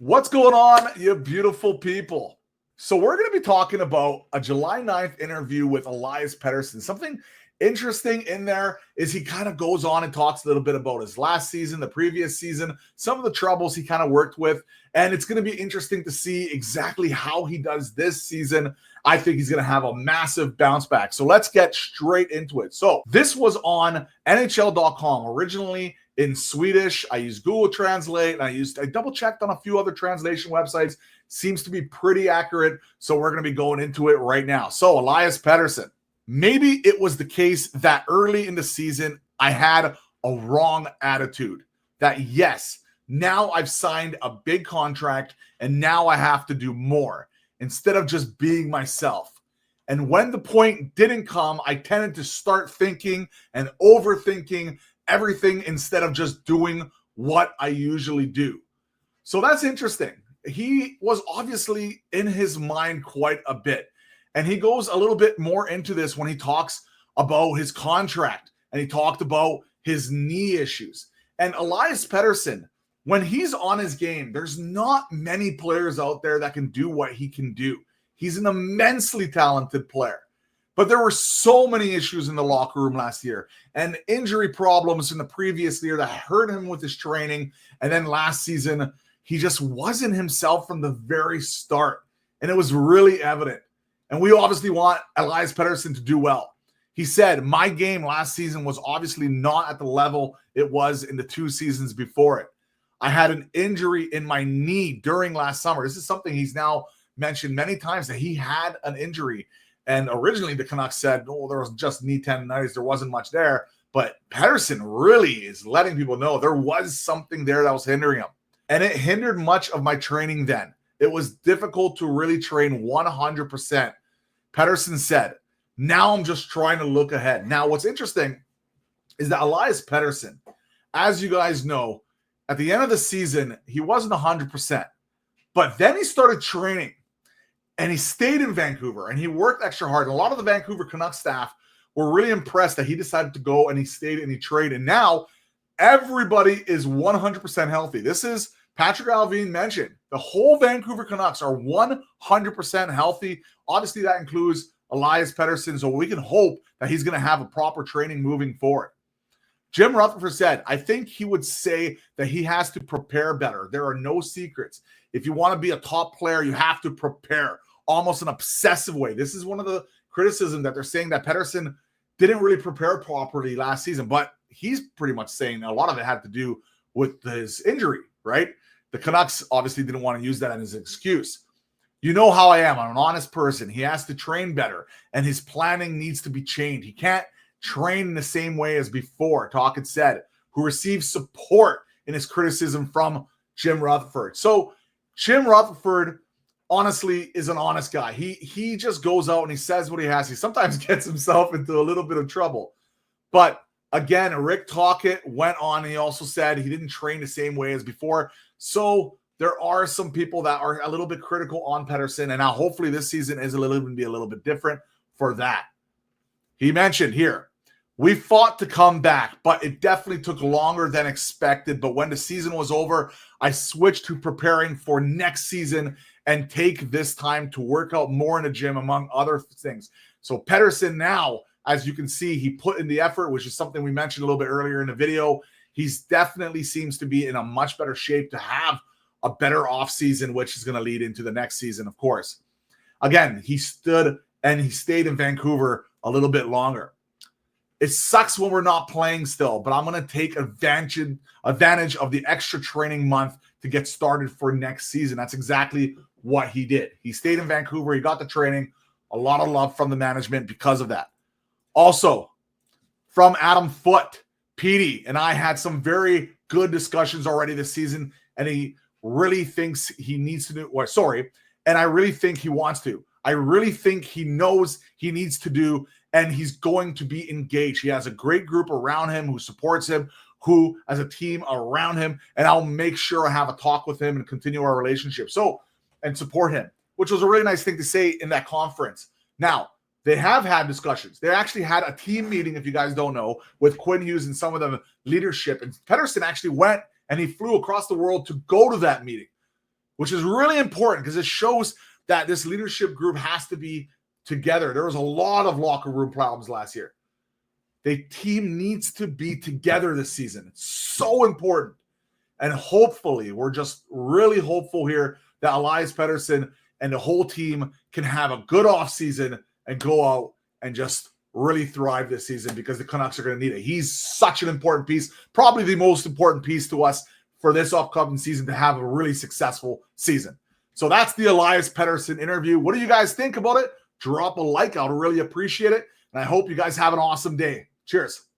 What's going on, you beautiful people? So we're going to be talking about a July 9th interview with Elias Pettersson. Something interesting in there is he kind of goes on and talks a little bit about his last season, the previous season, some of the troubles he kind of worked with, and it's going to be interesting to see exactly how he does this season. I think he's going to have a massive bounce back. So let's get straight into it. So this was on NHL.com, originally in Swedish. I used Google Translate, and I double checked on a few other translation websites. Seems to be pretty accurate. So we're going to be going into it right now. So Elias Pettersson, maybe it was the case that early in the season, I had a wrong attitude that yes, now I've signed a big contract and now I have to do more instead of just being myself. And when the point didn't come, I tended to start thinking and overthinking everything instead of just doing what I usually do. So that's interesting. He was obviously in his mind quite a bit. And he goes a little bit more into this when he talks about his contract and he talked about his knee issues. And Elias Pettersson, when he's on his game, there's not many players out there that can do what he can do. He's an immensely talented player. But there were so many issues in the locker room last year and injury problems in the previous year that hurt him with his training. And then last season, he just wasn't himself from the very start. And it was really evident. And we obviously want Elias Pettersson to do well. He said, my game last season was obviously not at the level it was in the 2 seasons before it. I had an injury in my knee during last summer. This is something he's now mentioned many times, that he had an injury. And originally the Canucks said, oh, there was just knee tendonitis. There wasn't much there. But Pettersson really is letting people know there was something there that was hindering him. And it hindered much of my training then. It was difficult to really train 100%. Pettersson said, now I'm just trying to look ahead. Now, what's interesting is that Elias Pettersson, as you guys know, at the end of the season, he wasn't 100%. But then he started training. And he stayed in Vancouver and he worked extra hard. And a lot of the Vancouver Canucks staff were really impressed that he decided to go and he stayed and he traded. And now everybody is 100% healthy. This is Patrick Allvin mentioned. The whole Vancouver Canucks are 100% healthy. Obviously, that includes Elias Pettersson. So we can hope that he's going to have a proper training moving forward. Jim Rutherford said, I think he would say that he has to prepare better. There are no secrets. If you want to be a top player, you have to prepare. Almost an obsessive way. This is one of the criticism that they're saying that Pettersson didn't really prepare properly last season, but he's pretty much saying a lot of it had to do with his injury, right? The Canucks obviously didn't want to use that as an excuse. You know how I am. I'm an honest person. He has to train better, and his planning needs to be changed. He can't train in the same way as before, Talkett said, who received support in his criticism from Jim Rutherford. So Jim Rutherford honestly is an honest guy. He just goes out and he says what he has. He sometimes gets himself into a little bit of trouble. But again, Rick Talkett went on and he also said he didn't train the same way as before. So there are some people that are a little bit critical on Pettersson. And now hopefully this season is a little bit different for that. He mentioned here, we fought to come back, but it definitely took longer than expected. But when the season was over, I switched to preparing for next season and take this time to work out more in the gym, among other things. So Pettersson now, as you can see, he put in the effort, which is something we mentioned a little bit earlier in the video. He's definitely seems to be in a much better shape to have a better offseason, which is going to lead into the next season, of course. Again, he stood and he stayed in Vancouver a little bit longer. It sucks when we're not playing still, but I'm going to take advantage of the extra training month to get started for next season. That's exactly what he did. He stayed in Vancouver. He got the training. A lot of love from the management because of that. Also, from Adam Foote, Petey and I had some very good discussions already this season, and he really thinks he needs to do, and I really think he wants to. I really think he knows he needs to do, and he's going to be engaged. He has a great group around him who supports him, who has a team around him, and I'll make sure I have a talk with him and continue our relationship. And support him, which was a really nice thing to say in that conference. Now, they have had discussions. They actually had a team meeting, if you guys don't know, with Quinn Hughes and some of the leadership. And Pettersson actually went and he flew across the world to go to that meeting. which is really important because it shows that this leadership group has to be together. There was a lot of locker room problems last year. The team needs to be together this season. It's so important. And hopefully, we're just really hopeful here that Elias Pettersson and the whole team can have a good offseason and go out and just really thrive this season, because the Canucks are going to need it. He's such an important piece, probably the most important piece to us for this upcoming season to have a really successful season. So that's the Elias Pettersson interview. What do you guys think about it? Drop a like. I would really appreciate it. And I hope you guys have an awesome day. Cheers.